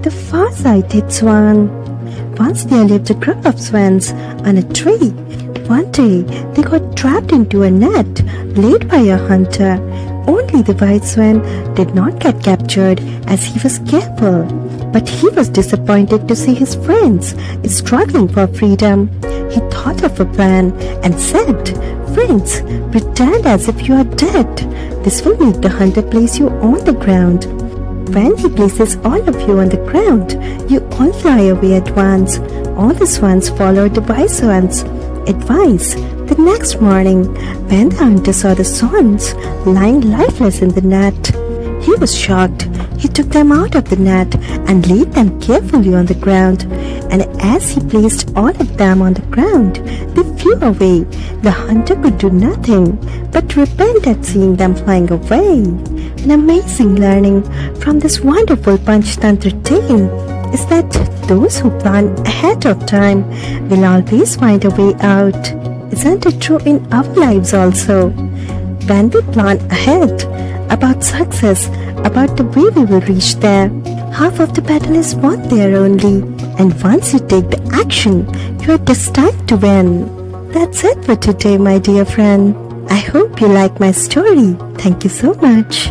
The far-sighted swan. Once there lived a group of swans on a tree. One day they got trapped into a net laid by a hunter. Only the white swan did not get captured as he was careful. But he was disappointed to see his friends struggling for freedom. He thought of a plan and said, "Friends, pretend as if you are dead. This will make the hunter place you on the ground. When he places all of you on the ground, you all fly away at once." All the swans followed the wise swan's advice. The next morning, when the hunter saw the swans lying lifeless in the net, he was shocked. He took them out of the net and laid them carefully on the ground. And as he placed all of them on the ground, they flew away. The hunter could do nothing but repent at seeing them flying away. An amazing learning from this wonderful Panchtantra tale is that those who plan ahead of time will always find a way out. Isn't it true in our lives also? When we plan ahead about success, about the way we will reach there, half of the battle is won there only. And once you take the action, you are destined to win. That's it for today, my dear friend. I hope you like my story. Thank you so much.